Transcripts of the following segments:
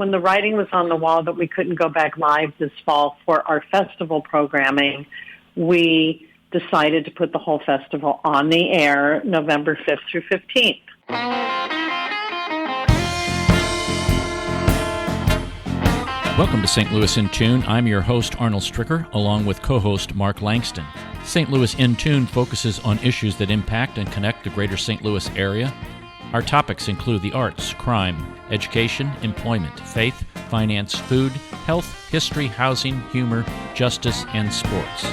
when the writing was on the wall that we couldn't go back live this fall for our festival programming, we decided to put the whole festival on the air November 5th through 15th. Welcome to St. Louis in Tune. I'm your host, Arnold Stricker, along with co-host Mark Langston. St. Louis in Tune focuses on issues that impact and connect the greater St. Louis area. Our topics include the arts, crime, education, employment, faith, finance, food, health, history, housing, humor, justice, and sports.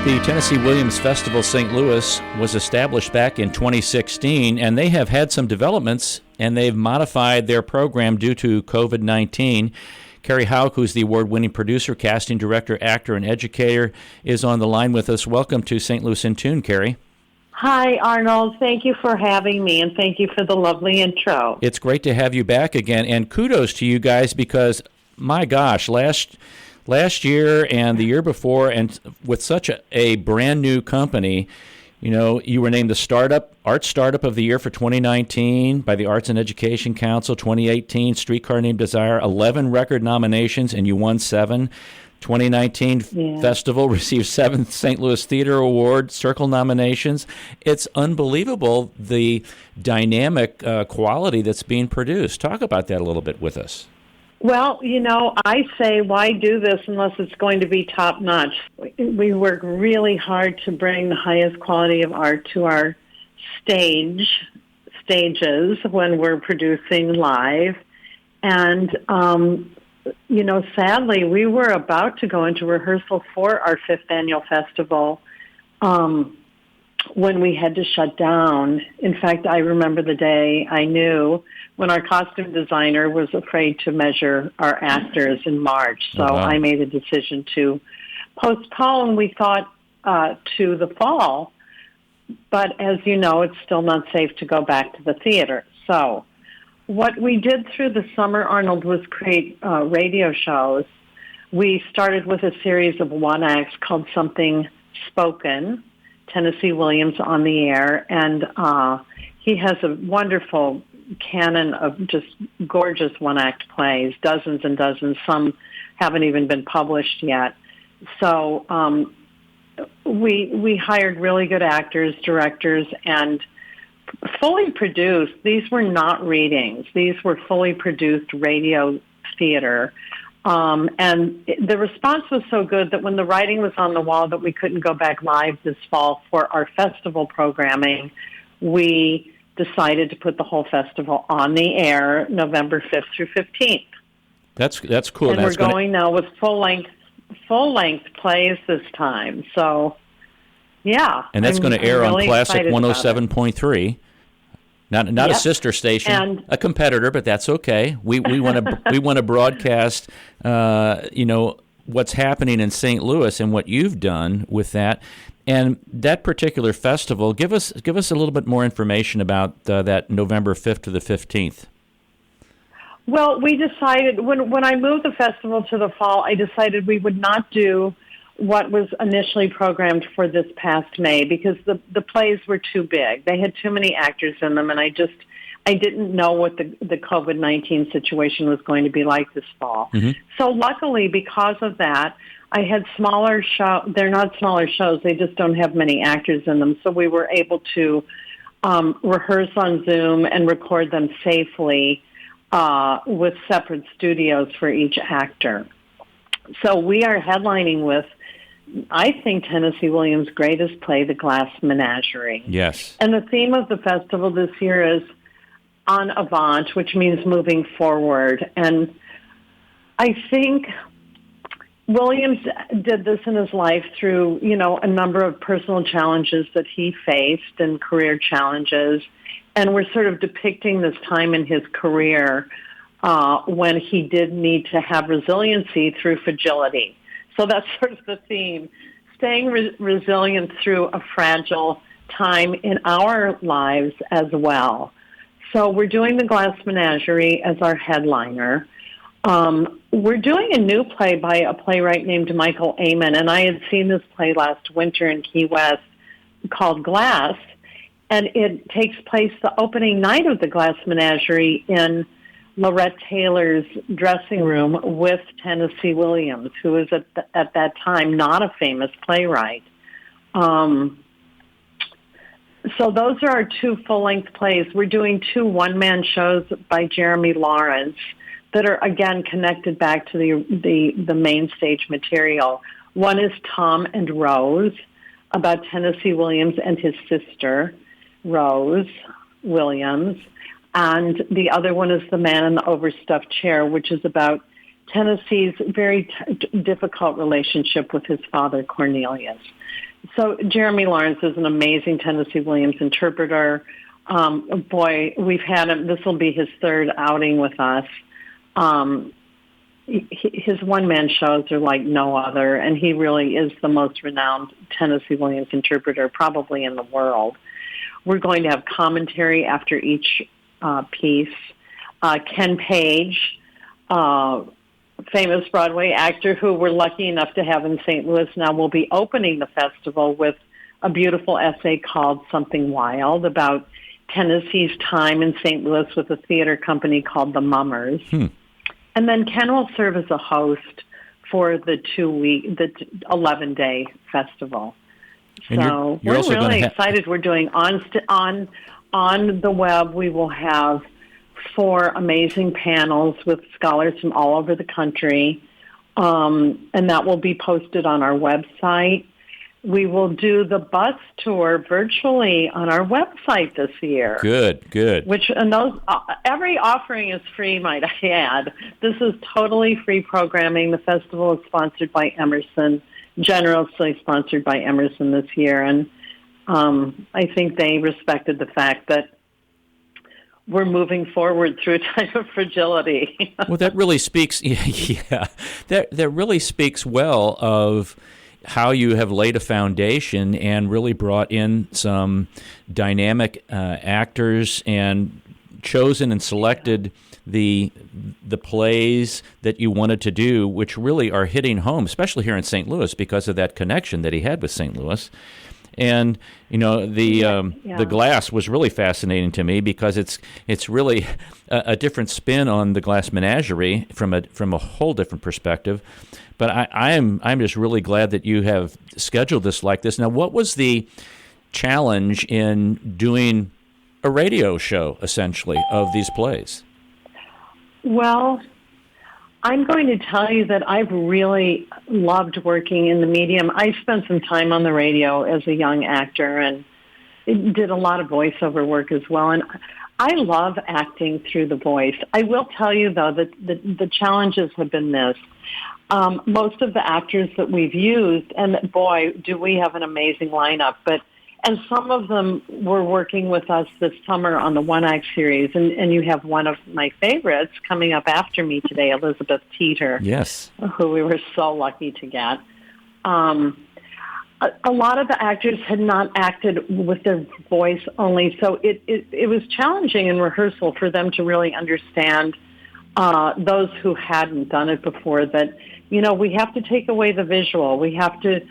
The Tennessee Williams Festival St. Louis was established back in 2016, and they have had some developments, and they've modified their program due to COVID-19. Carrie Houk, who's the award-winning producer, casting director, actor, and educator, is on the line with us. Welcome to St. Louis in Tune, Carrie. Hi, Arnold. Thank you for having me, and thank you for the lovely intro. It's great to have you back again, and kudos to you guys because, my gosh, last year and the year before, and with such a brand new company, you know, you were named the Art Startup of the Year for 2019 by the Arts and Education Council, 2018 Streetcar Named Desire, 11 record nominations, and you won 7. 2019 Festival received 7 St. Louis Theater Award, Circle nominations. It's unbelievable the dynamic quality that's being produced. Talk about that a little bit with us. Well, you know, I say, why do this unless it's going to be top-notch? We work really hard to bring the highest quality of art to our stages when we're producing live. And, you know, sadly, we were about to go into rehearsal for our 5th annual festival when we had to shut down. In fact, I remember the day I knew when our costume designer was afraid to measure our actors in March. So I made a decision to postpone, we thought, to the fall. But as you know, it's still not safe to go back to the theater. So what we did through the summer, Arnold, was create radio shows. We started with a series of one-acts called Something Spoken, Tennessee Williams on the air, and he has a wonderful canon of just gorgeous one-act plays, dozens and dozens. Some haven't even been published yet. So we hired really good actors, directors, and fully produced. These were not readings. These were fully produced radio theater. And the response was so good that when the writing was on the wall that we couldn't go back live this fall for our festival programming, we decided to put the whole festival on the air November 5th through 15th. That's cool. And we're going now with full-length plays this time. So, yeah. And that's going to air on Classic 107.3. Not a sister station, and a competitor, but that's okay. We want to broadcast, you know, what's happening in St. Louis and what you've done with that. And that particular festival, give us a little bit more information about that November 5th to the 15th. Well, we decided when I moved the festival to the fall, I decided we would not do what was initially programmed for this past May because the plays were too big. They had too many actors in them, and I didn't know what the COVID-19 situation was going to be like this fall. Mm-hmm. So luckily, because of that, I had smaller shows. They're not smaller shows. They just don't have many actors in them. So we were able to rehearse on Zoom and record them safely with separate studios for each actor. So we are headlining with, I think, Tennessee Williams' greatest play, The Glass Menagerie. Yes. And the theme of the festival this year is En Avant, which means moving forward. And I think Williams did this in his life through, you know, a number of personal challenges that he faced and career challenges. And we're sort of depicting this time in his career when he did need to have resiliency through fragility. So that's sort of the theme, staying resilient through a fragile time in our lives as well. So we're doing The Glass Menagerie as our headliner. We're doing a new play by a playwright named Michael Amon, and I had seen this play last winter in Key West called Glass, And it takes place the opening night of the Glass Menagerie in Lorette Taylor's dressing room with Tennessee Williams, who was at that time not a famous playwright. So those are our two full-length plays. We're doing two one-man shows by Jeremy Lawrence that are, again, connected back to the main stage material. One is Tom and Rose, about Tennessee Williams and his sister, Rose Williams. And the other one is The Man in the Overstuffed Chair, which is about Tennessee's very difficult relationship with his father, Cornelius. So Jeremy Lawrence is an amazing Tennessee Williams interpreter. Boy, we've had him. This will be his third outing with us. His one-man shows are like no other, and he really is the most renowned Tennessee Williams interpreter probably in the world. We're going to have commentary after each piece. Ken Page, famous Broadway actor who we're lucky enough to have in St. Louis now, will be opening the festival with a beautiful essay called Something Wild about Tennessee's time in St. Louis with a theater company called the Mummers. And then Ken will serve as a host for the 11-day festival. And so you're we're also really excited. We're doing on the web. We will have 4 amazing panels with scholars from all over the country, and that will be posted on our website. We will do the bus tour virtually on our website this year. Good. Which, and those, every offering is free, might I add. This is totally free programming. The festival is sponsored by Emerson, generously sponsored by Emerson this year, and I think they respected the fact that we're moving forward through a time of fragility. Well, that really speaks, that really speaks well of how you have laid a foundation and really brought in some dynamic actors and chosen and selected the plays that you wanted to do, which really are hitting home, especially here in St. Louis because of that connection that he had with St. Louis. And the Glass was really fascinating to me because it's really a different spin on the Glass Menagerie from a whole different perspective. But I'm just really glad that you have scheduled this like this. Now, what was the challenge in doing a radio show essentially of these plays? Well, I'm going to tell you that I've really loved working in the medium. I spent some time on the radio as a young actor and did a lot of voiceover work as well. And I love acting through the voice. I will tell you, though, that the challenges have been this. Most of the actors that we've used, and boy, do we have an amazing lineup, and some of them were working with us this summer on the one-act series, and you have one of my favorites coming up after me today, Elizabeth Teeter. Yes. Who we were so lucky to get. A lot of the actors had not acted with their voice only, so it was challenging in rehearsal for them to really understand, those who hadn't done it before, that, we have to take away the visual. We have to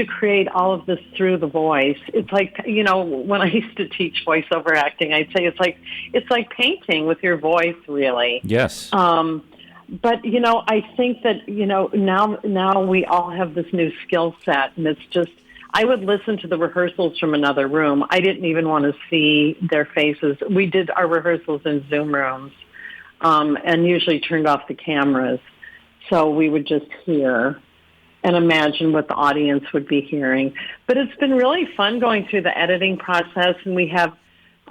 create all of this through the voice. It's like, when I used to teach voiceover acting, I'd say it's like painting with your voice, really. Yes. But, I think that, now we all have this new skill set, and it's just, I would listen to the rehearsals from another room. I didn't even want to see their faces. We did our rehearsals in Zoom rooms, and usually turned off the cameras. So we would just hear and imagine what the audience would be hearing. But it's been really fun going through the editing process, and we have,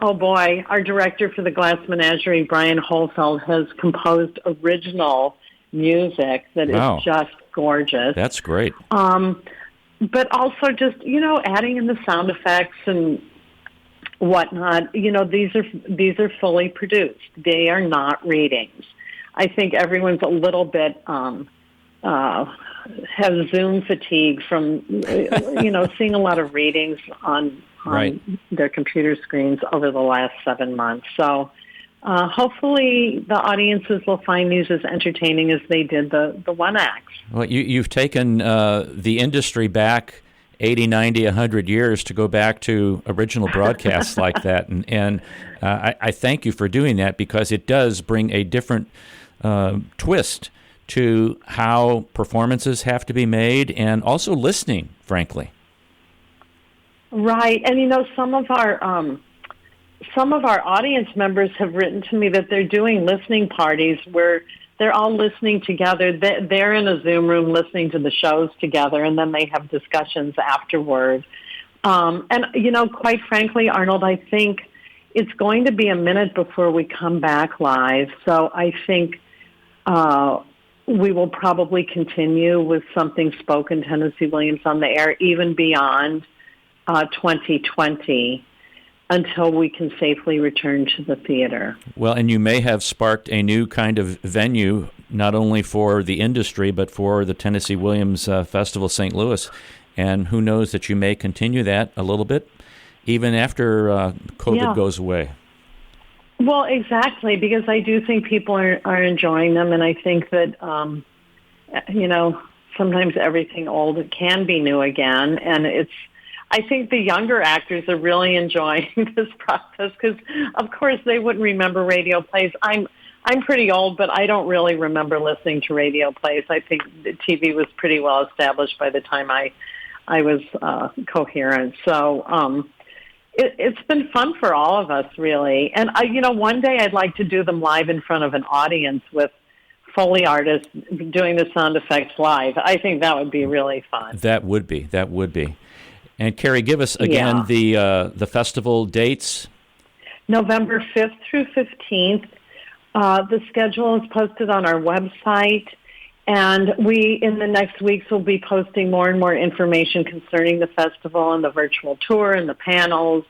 oh boy, our director for the Glass Menagerie, Brian Holfeld, has composed original music that is just gorgeous. That's great. But also just, adding in the sound effects and whatnot. These are fully produced. They are not readings. I think everyone's a little bit have Zoom fatigue from seeing a lot of readings on their computer screens over the last 7 months. So hopefully the audiences will find these as entertaining as they did the one acts. Well, you've taken the industry back 80, 90, 100 years to go back to original broadcasts like that. And I thank you for doing that, because it does bring a different twist to how performances have to be made, and also listening, frankly. Right. And, some of our audience members have written to me that they're doing listening parties where they're all listening together. They're in a Zoom room listening to the shows together, and then they have discussions afterward. And, quite frankly, Arnold, I think it's going to be a minute before we come back live. So I think we will probably continue with something spoken Tennessee Williams on the air, even beyond 2020, until we can safely return to the theater. Well, and you may have sparked a new kind of venue, not only for the industry, but for the Tennessee Williams Festival St. Louis. And who knows that you may continue that a little bit, even after COVID goes away. Well, exactly, because I do think people are enjoying them, and I think that, sometimes everything old can be new again, and I think the younger actors are really enjoying this process because, of course, they wouldn't remember radio plays. I'm pretty old, but I don't really remember listening to radio plays. I think the TV was pretty well established by the time I was coherent. So it's been fun for all of us, really. And one day I'd like to do them live in front of an audience with Foley artists doing the sound effects live. I think that would be really fun. That would be. And Carrie, give us again the festival dates. November 5th through 15th. The schedule is posted on our website, and we, in the next weeks, will be posting more and more information concerning the festival and the virtual tour and the panels.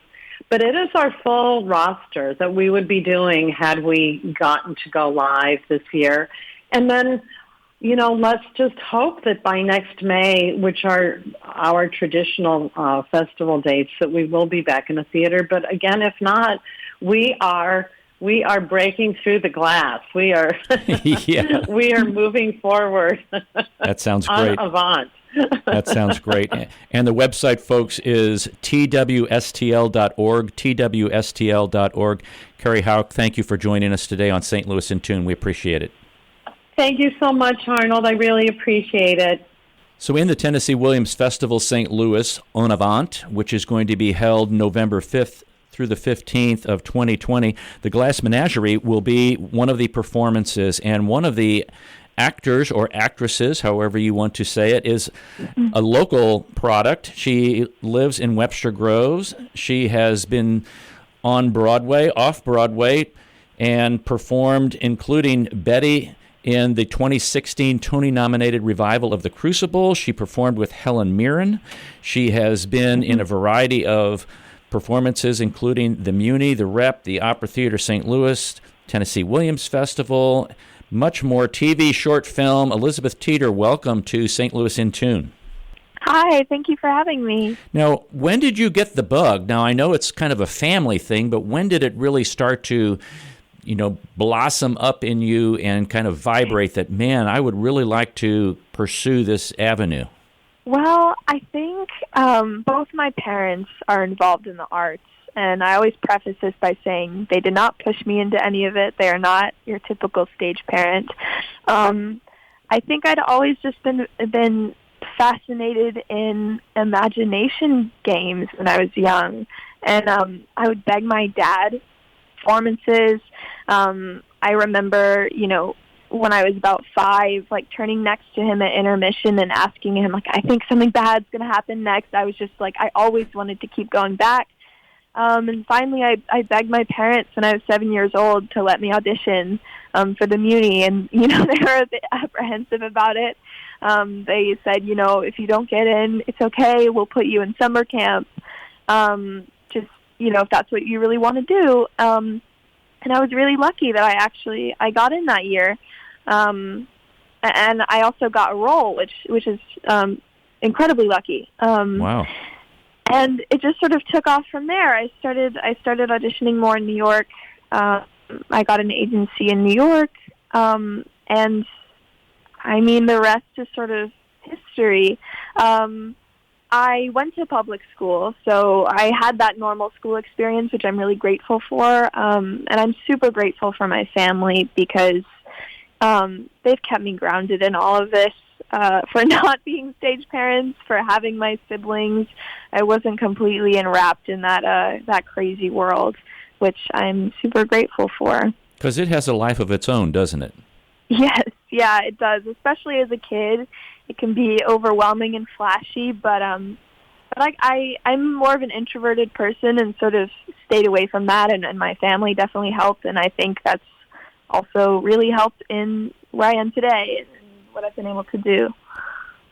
But it is our full roster that we would be doing had we gotten to go live this year. And then, let's just hope that by next May, which are our traditional festival dates, that we will be back in the theater. But again, if not, we are breaking through the glass. We are we are moving forward. That sounds great. Avant. That sounds great. And the website, folks, is twstl.org, twstl.org. Carrie Houk, thank you for joining us today on St. Louis in Tune. We appreciate it. Thank you so much, Arnold. I really appreciate it. So in the Tennessee Williams Festival St. Louis, En Avant, which is going to be held November 5th through the 15th of 2020, the Glass Menagerie will be one of the performances, and one of the actors or actresses, however you want to say it, is a local product. She lives in Webster Groves. She has been on Broadway, off Broadway, and performed, including Betty, in the 2016 Tony-nominated revival of The Crucible. She performed with Helen Mirren. She has been in a variety of performances, including the Muni, the Rep, the Opera Theater St. Louis, Tennessee Williams Festival, much more. TV, short film. Elizabeth Teeter, welcome to St. Louis in Tune. Hi, thank you for having me. Now, when did you get the bug? Now, I know it's kind of a family thing, but when did it really start to blossom up in you and kind of vibrate that, man, I would really like to pursue this avenue? Well, I think both my parents are involved in the arts, and I always preface this by saying they did not push me into any of it. They are not your typical stage parent. I think I'd always just been fascinated in imagination games when I was young, and I would beg my dad performances. I remember, when I was about 5, turning next to him at intermission and asking him, I think something bad's going to happen next. I was just I always wanted to keep going back. And finally, I begged my parents when I was 7 years old to let me audition for the Muni, and, they were a bit apprehensive about it. They said, if you don't get in, it's okay. We'll put you in summer camp. If that's what you really want to do. And I was really lucky that I got in that year. And I also got a role, which is incredibly lucky. Wow. And it just sort of took off from there. I started auditioning more in New York. I got an agency in New York. And the rest is sort of history. I went to public school, so I had that normal school experience, which I'm really grateful for. And I'm super grateful for my family because they've kept me grounded in all of this, for not being stage parents, for having my siblings. I wasn't completely enwrapped in that crazy world, which I'm super grateful for. Because it has a life of its own, doesn't it? Yes, yeah, it does. Especially as a kid, it can be overwhelming and flashy. But I'm more of an introverted person and sort of stayed away from that. And my family definitely helped, and I think that's also really helped in where I am today and what I've been able to do.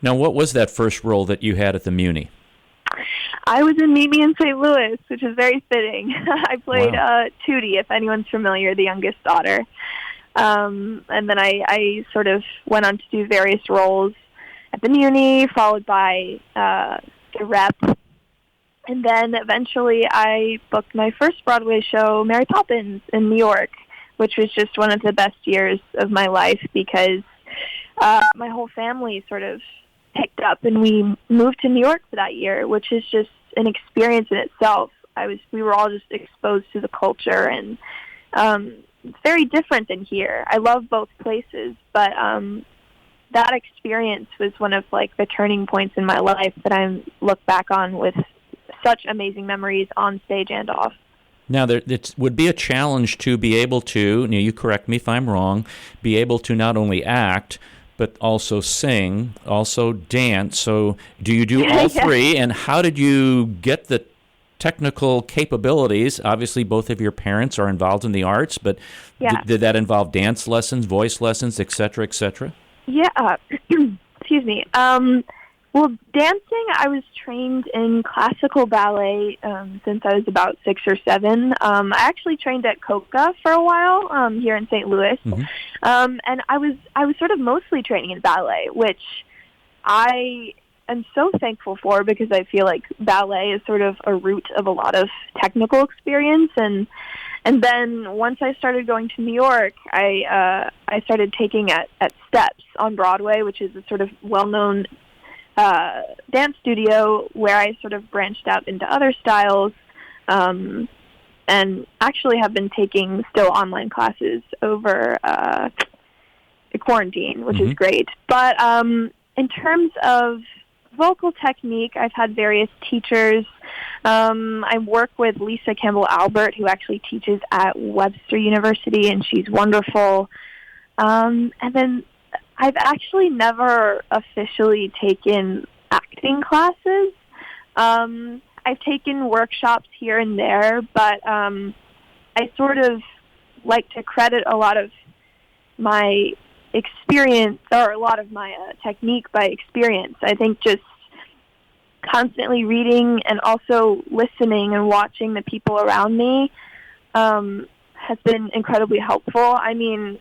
Now, what was that first role that you had at the Muni? I was in Meet Me in St. Louis, which is very fitting. I played Tootie, if anyone's familiar, the youngest daughter. And then I sort of went on to do various roles at the Muni, followed by the Rep. And then eventually I booked my first Broadway show, Mary Poppins, in New York, which was just one of the best years of my life because my whole family sort of picked up and we moved to New York for that year, which is just an experience in itself. We were all just exposed to the culture, and it's very different than here. I love both places, but that experience was one of like the turning points in my life that I look back on with such amazing memories on stage and off. Now, it would be a challenge to be able to, you correct me if I'm wrong, be able to not only act, but also sing, also dance. So do you do all three? And how did you get the technical capabilities? Obviously, both of your parents are involved in the arts, but did that involve dance lessons, voice lessons, et cetera, et cetera? Yeah. Excuse me. Well, dancing, I was trained in classical ballet since I was about 6 or 7. I actually trained at Coca for a while here in St. Louis, and I was sort of mostly training in ballet, which I am so thankful for because I feel like ballet is sort of a root of a lot of technical experience, and then once I started going to New York, I started taking at Steps on Broadway, which is a sort of well-known dance studio where I sort of branched out into other styles, and actually have been taking still online classes over the quarantine, which is great. But in terms of vocal technique, I've had various teachers. I work with Lisa Campbell Albert, who actually teaches at Webster University, and she's wonderful. And then I've actually never officially taken acting classes. I've taken workshops here and there, but I sort of like to credit a lot of my experience or a lot of my technique by experience. I think just constantly reading and also listening and watching the people around me has been incredibly helpful. I mean,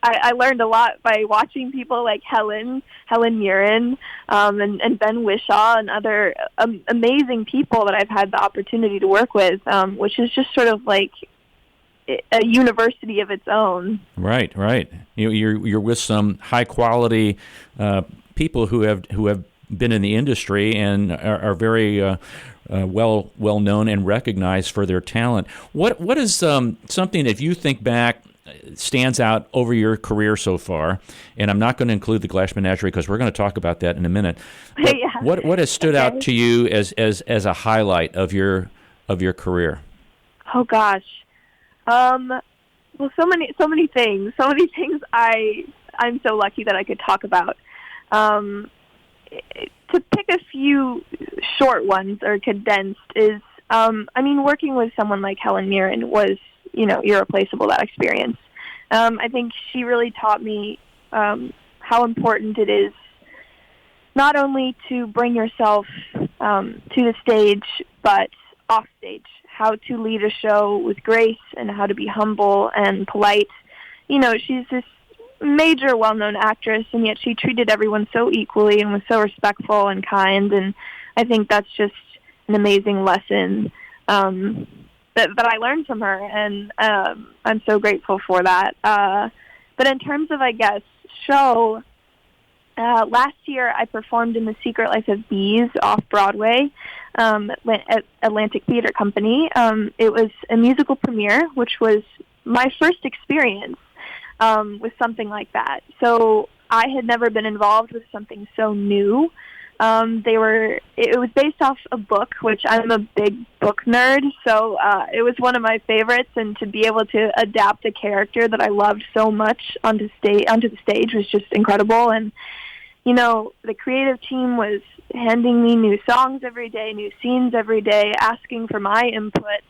I learned a lot by watching people like Helen Mirren, and Ben Wishaw and other amazing people that I've had the opportunity to work with, which is just sort of like a university of its own. Right. You're with some high quality people who have been in the industry and are very well known and recognized for their talent. What is something, if you think back, stands out over your career so far? And I'm not going to include the Glass Menagerie because we're going to talk about that in a minute. But what has stood out to you as a highlight of your career? Oh gosh. Well, so many things. So many things I'm so lucky that I could talk about. To pick a few short ones or condensed is, working with someone like Helen Mirren was, irreplaceable, that experience. I think she really taught me how important it is not only to bring yourself to the stage, but off stage, how to lead a show with grace and how to be humble and polite. She's this major well-known actress, and yet she treated everyone so equally and was so respectful and kind, and I think that's just an amazing lesson that I learned from her, and I'm so grateful for that. But in terms of, I guess, show, last year I performed in The Secret Life of Bees off-Broadway at Atlantic Theater Company. It was a musical premiere, which was my first experience with something like that. So I had never been involved with something so new. It was based off a book, which I'm a big book nerd, so it was one of my favorites, and to be able to adapt a character that I loved so much onto the stage was just incredible. And you know, the creative team was handing me new songs every day, new scenes every day, asking for my input.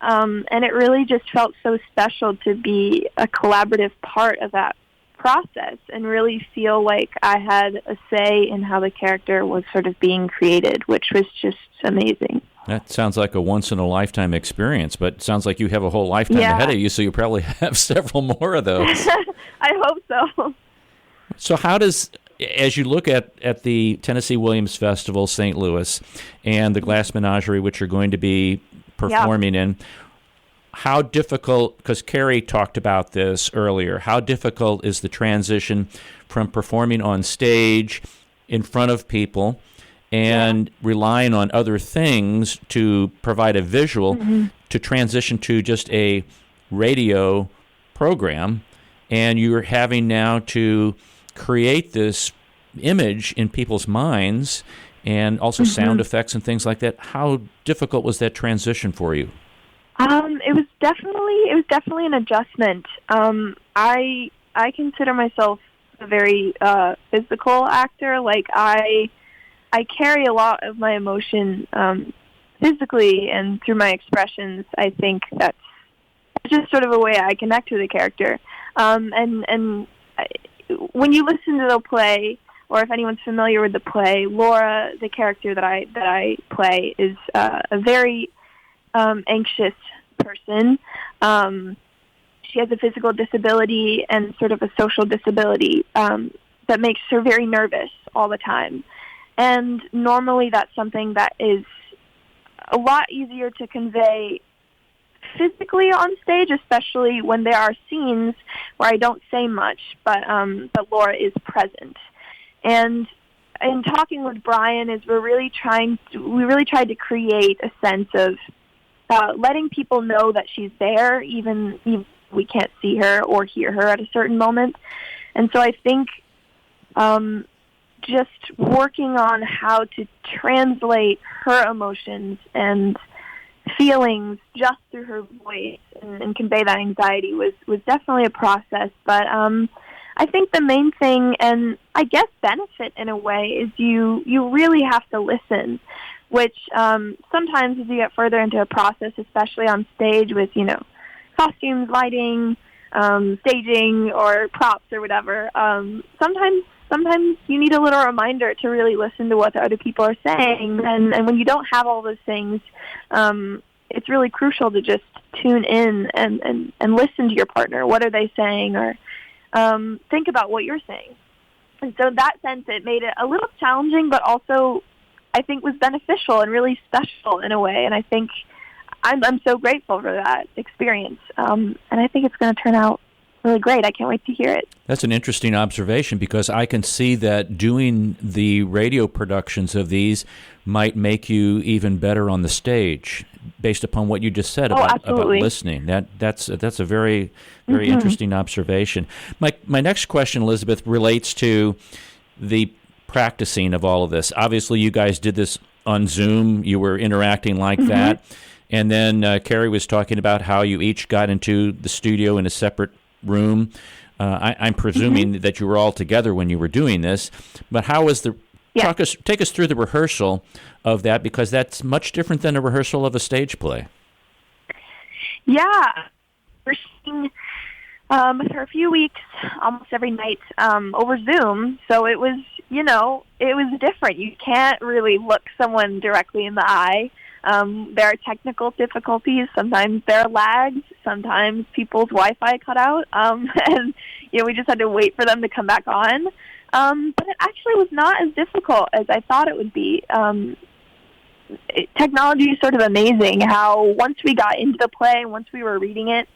And it really just felt so special to be a collaborative part of that process and really feel like I had a say in how the character was sort of being created, which was just amazing. That sounds like a once-in-a-lifetime experience, but it sounds like you have a whole lifetime ahead of you, so you probably have several more of those. I hope so. So how does, as you look at the Tennessee Williams Festival, St. Louis, and the Glass Menagerie, which you're going to be performing in, how difficult, because Carrie talked about this earlier, how difficult is the transition from performing on stage in front of people and relying on other things to provide a visual to transition to just a radio program, and you're having now to create this image in people's minds and also sound effects and things like that. How difficult was that transition for you? It was definitely an adjustment. I consider myself a very physical actor. Like I carry a lot of my emotion physically and through my expressions. I think that's just sort of a way I connect with a character. And when you listen to the play, or if anyone's familiar with the play, Laura, the character that I play, is a very anxious person. She has a physical disability and sort of a social disability that makes her very nervous all the time. And normally that's something that is a lot easier to convey physically on stage, especially when there are scenes where I don't say much, but Laura is present. And in talking with Brian, we really tried to create a sense of letting people know that she's there, even if we can't see her or hear her at a certain moment. And so I think just working on how to translate her emotions and feelings just through her voice and convey that anxiety was definitely a process. But I think the main thing, and I guess benefit in a way, is you really have to listen, which sometimes as you get further into a process, especially on stage with, costumes, lighting, staging, or props or whatever, sometimes you need a little reminder to really listen to what the other people are saying. And when you don't have all those things, it's really crucial to just tune in and listen to your partner. What are they saying? Or think about what you're saying. And so in that sense, it made it a little challenging, but also I think was beneficial and really special in a way. And I think I'm so grateful for that experience. And I think it's going to turn out really great. I can't wait to hear it. That's an interesting observation, because I can see that doing the radio productions of these might make you even better on the stage, based upon what you just said about listening. That's a very, very interesting observation. My next question, Elizabeth, relates to the practicing of all of this. Obviously, you guys did this on Zoom. You were interacting like that. And then Carrie was talking about how you each got into the studio in a separate room. I'm presuming that you were all together when you were doing this, but how was take us through the rehearsal of that, because that's much different than a rehearsal of a stage play. Yeah, we're seeing for a few weeks, almost every night, over Zoom. So it was, it was different. You can't really look someone directly in the eye. There are technical difficulties. Sometimes there are lags. Sometimes people's Wi-Fi cut out. And, we just had to wait for them to come back on. But it actually was not as difficult as I thought it would be. Technology is sort of amazing how once we got into the play and once we were reading it,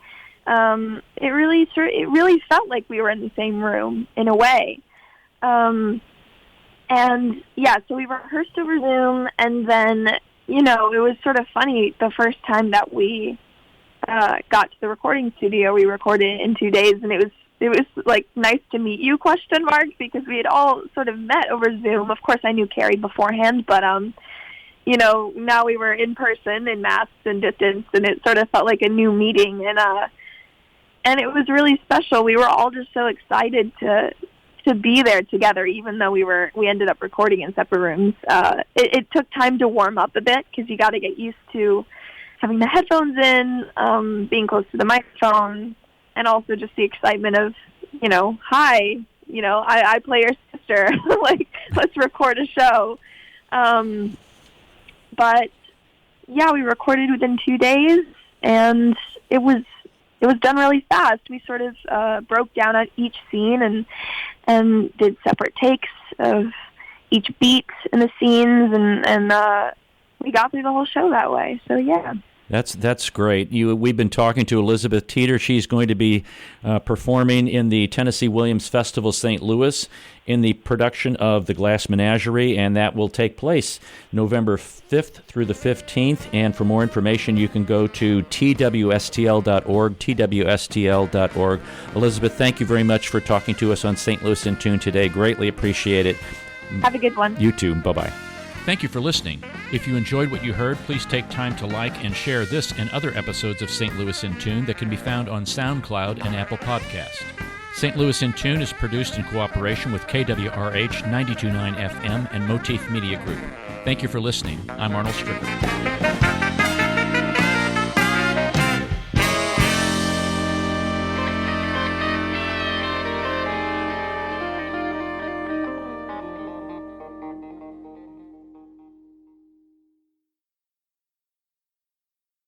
it really felt like we were in the same room in a way. And yeah, so we rehearsed over Zoom, and then, you know, it was sort of funny. The first time that we got to the recording studio, we recorded in 2 days, and it was like, nice to meet you, ? Because we had all sort of met over Zoom. Of course, I knew Carrie beforehand, but you know, now we were in person in masks and distance, and it sort of felt like a new meeting, and it was really special. We were all just so excited to be there together, even though we ended up recording in separate rooms. It took time to warm up a bit, because you got to get used to having the headphones in, being close to the microphone, and also just the excitement of, you know, hi, you know, I play your sister, like, let's record a show. But yeah, we recorded within 2 days, and it was done really fast. We sort of broke down at each scene and did separate takes of each beat in the scenes, and we got through the whole show that way. So yeah. That's great. We've been talking to Elizabeth Teeter. She's going to be performing in the Tennessee Williams Festival St. Louis in the production of The Glass Menagerie, and that will take place November 5th through the 15th. And for more information, you can go to twstl.org, twstl.org. Elizabeth, thank you very much for talking to us on St. Louis in Tune today. Greatly appreciate it. Have a good one. You too. Bye-bye. Thank you for listening. If you enjoyed what you heard, please take time to like and share this and other episodes of St. Louis in Tune that can be found on SoundCloud and Apple Podcast. St. Louis in Tune is produced in cooperation with KWRH 92.9 FM and Motif Media Group. Thank you for listening. I'm Arnold Strickland.